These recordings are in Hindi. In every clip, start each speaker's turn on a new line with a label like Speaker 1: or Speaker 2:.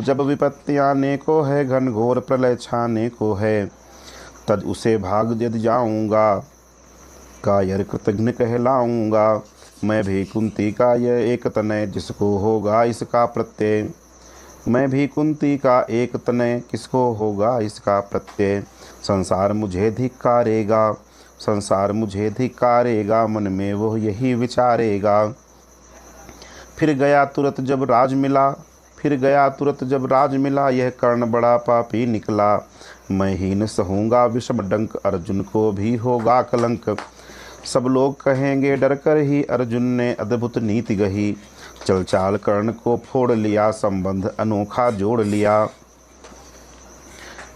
Speaker 1: जब विपत्ति आने को है, घनघोर प्रलय छाने को है, तज उसे भाग यदि जाऊँगा, कायर कृतघ्न कहलाऊँगा। मैं भी कुंती का यह एक तनय, जिसको होगा इसका प्रत्यय। मैं भी कुंती का एक तनय, किसको होगा इसका प्रत्यय। संसार मुझे धिक्कारेगा, संसार मुझे धिक्कारेगा, मन में वो यही विचारेगा। फिर गया तुरत जब राज मिला, फिर गया तुरत जब राज मिला, यह कर्ण बड़ा पापी निकला। मैं ही न सहूँगा विषम डंक, अर्जुन को भी होगा कलंक। सब लोग कहेंगे डर कर ही, अर्जुन ने अद्भुत नीति गही। चल चाल कर्ण को फोड़ लिया, संबंध अनोखा जोड़ लिया।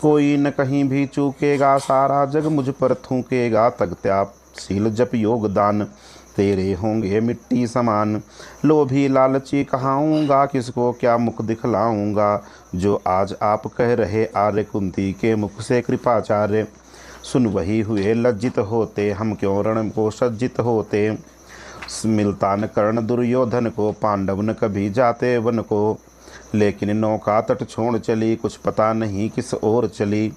Speaker 1: कोई न कहीं भी चूकेगा, सारा जग मुझ पर थूकेगा। तग त्याग शील जप योग दान, तेरे होंगे मिट्टी समान। लोभी लालची कहाऊँगा, किसको क्या मुख दिखलाऊँगा। जो आज आप कह रहे आर्य, कुंती के मुख से कृपाचार्य। सुन वही हुए लज्जित होते, हम क्यों रण को सज्जित होते। मिलता न कर्ण दुर्योधन को, पांडव न कभी जाते वन को। लेकिन नौका तट छोड़ चली, कुछ पता नहीं किस ओर चली।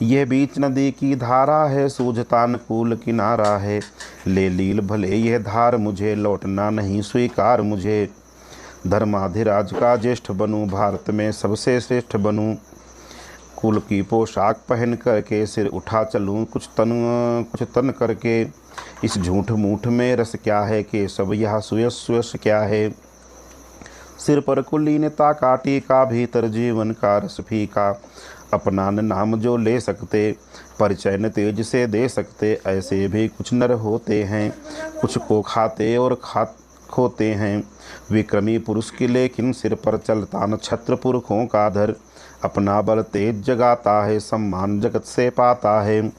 Speaker 1: यह बीच नदी की धारा है, सूझता न कूल किनारा है। ले लील भले यह धार मुझे, लौटना नहीं स्वीकार मुझे। धर्माधिराज का ज्येष्ठ बनूं, भारत में सबसे श्रेष्ठ बनूं। कुल की पोशाक पहन करके, सिर उठा चलूं कुछ तन करके। इस झूठ मूठ में रस क्या है, कि सब यह सुयस सुयस क्या है। सिर पर कुलीनता का टीका, भीतर जीवन का रस फीका। अपना नाम जो ले सकते, परिचय न तेज से दे सकते। ऐसे भी कुछ नर होते हैं, कुछ को खाते और खोते हैं। विक्रमी पुरुष की लेकिन सिर पर चलता न छत्र पुरखों का धर। अपना बल तेज जगाता है, सम्मान जगत से पाता है।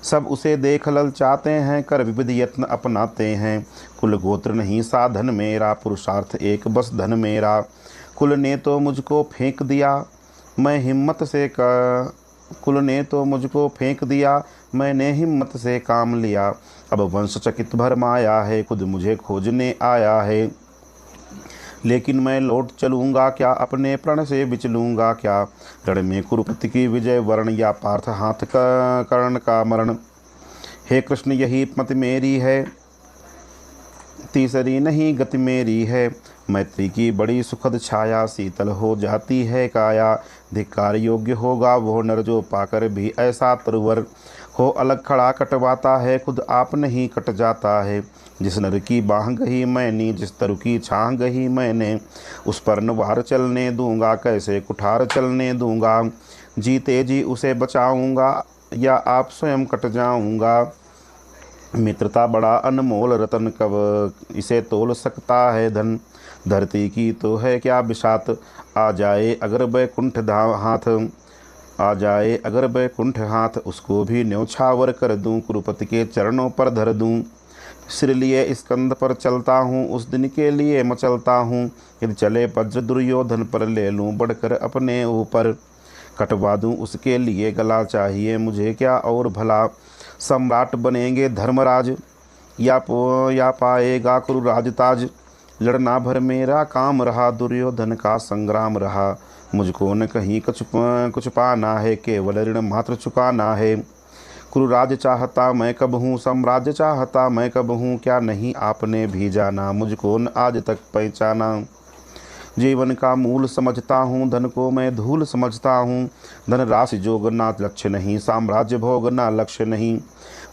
Speaker 1: सब उसे देख ललचाते हैं, कर विविध यत्न अपनाते हैं। कुल गोत्र नहीं साधन मेरा, पुरुषार्थ एक बस धन मेरा। कुल ने तो मुझको फेंक दिया, मैं हिम्मत से कुल ने तो मुझको फेंक दिया, मैंने हिम्मत से काम लिया। अब वंश चकित भरमाया है, खुद मुझे खोजने आया है। लेकिन मैं लौट चलूँगा क्या, अपने प्रण से बिचलूँगा क्या। रण में कुरुपति की विजय वर्ण, या पार्थ हाथ का कर्ण का मरण। हे कृष्ण यही मति मेरी है, तीसरी नहीं गति मेरी है। मैत्री की बड़ी सुखद छाया, शीतल हो जाती है काया। धिक्कार योग्य होगा वो नर, जो पाकर भी ऐसा तरुवर हो। अलग खड़ा कटवाता है, खुद आप नहीं कट जाता है। जिस नर की बाह गही मैंने, जिस तरु की छाह गही मैंने। उस पर न वार चलने दूंगा, कैसे कुठार चलने दूंगा। जीते जी उसे बचाऊंगा, या आप स्वयं कट जाऊंगा। मित्रता बड़ा अनमोल रतन, कब इसे तोल सकता है धन। धरती की तो है क्या बिसात, आ जाए अगर बैकुंठ हाथ। आ जाए अगर बैकुंठ हाथ, उसको भी न्योछावर कर दूं। कुरुपति के चरणों पर धर दूं। सिर लिए स्कंद पर चलता हूँ, उस दिन के लिए मचलता हूँ। यदि चले वज्र दुर्योधन पर, ले लूँ बढ़कर अपने ऊपर। कटवा दूँ उसके लिए गला, चाहिए मुझे क्या और भला। सम्राट बनेंगे धर्मराज, या पाएगा कुरु राजताज। लड़ना भर मेरा काम रहा, दुर्योधन का संग्राम रहा। मुझको न कहीं कुछ पाना है, केवल ऋण मात्र चुकाना है। कुरुराज चाहता मैं कब हूँ, साम्राज्य चाहता मैं कब हूँ। क्या नहीं आपने भी जाना, मुझको न आज तक पहचाना। जीवन का मूल समझता हूँ, धन को मैं धूल समझता हूँ। धन राशि जोगना लक्ष्य नहीं, साम्राज्य भोगना लक्ष्य नहीं।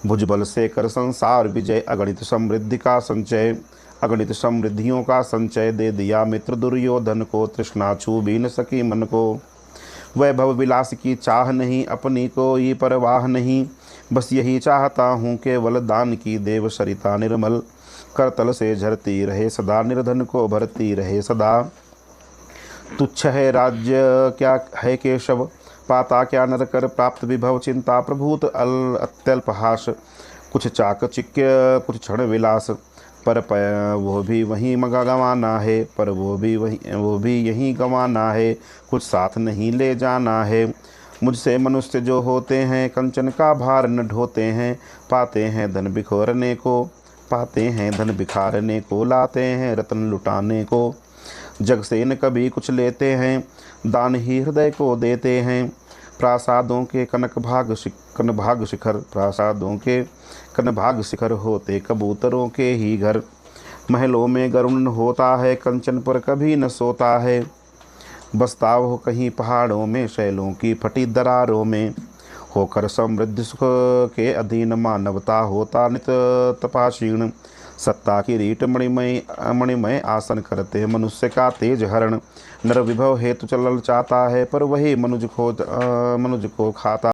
Speaker 1: भुजबल से कर संसार विजय, अगणित समृद्धि का संचय। अगणित समृद्धियों का संचय दे दिया मित्र दुर्योधन को। तृष्णा छू भी न सकी मन को, वैभव विलास की चाह नहीं। अपनी कोई परवाह नहीं, बस यही चाहता हूँ केवल दान की देव सरिता निर्मल। करतल से झरती रहे सदा, निर्धन को भरती रहे सदा। तुच्छ है राज्य क्या है केशव, पाता क्या नर कर प्राप्त विभव। चिंता प्रभूत अत्यल्पहास, कुछ चाकचिक्य कुछ क्षण विलास। पर वो भी वहीं गंवाना है, पर वो भी यहीं गंवाना है। कुछ साथ नहीं ले जाना है। मुझसे मनुष्य जो होते हैं, कंचन का भार न ढोते हैं। पाते हैं धन बिखोरने को, पाते हैं धन बिखारने को। लाते हैं रत्न लुटाने को, जग से न कभी कुछ लेते हैं। दान ही हृदय को देते हैं। प्रासादों के कनभाग शिखर, प्रासादों के कनभाग शिखर होते कबूतरों के ही घर। महलों में गरुड़ होता है, कंचन पर कभी न सोता है। बसता हो कहीं पहाड़ों में, शैलों की फटी दरारों में। होकर समृद्ध सुख के अधीन, मानवता होता नित तपाशीर्ण। सत्ता की रीट मणिमय आसन करते, मनुष्य का तेज हरण। नर विभव हेतु चलल चाहता है, पर वही मनुज को खाता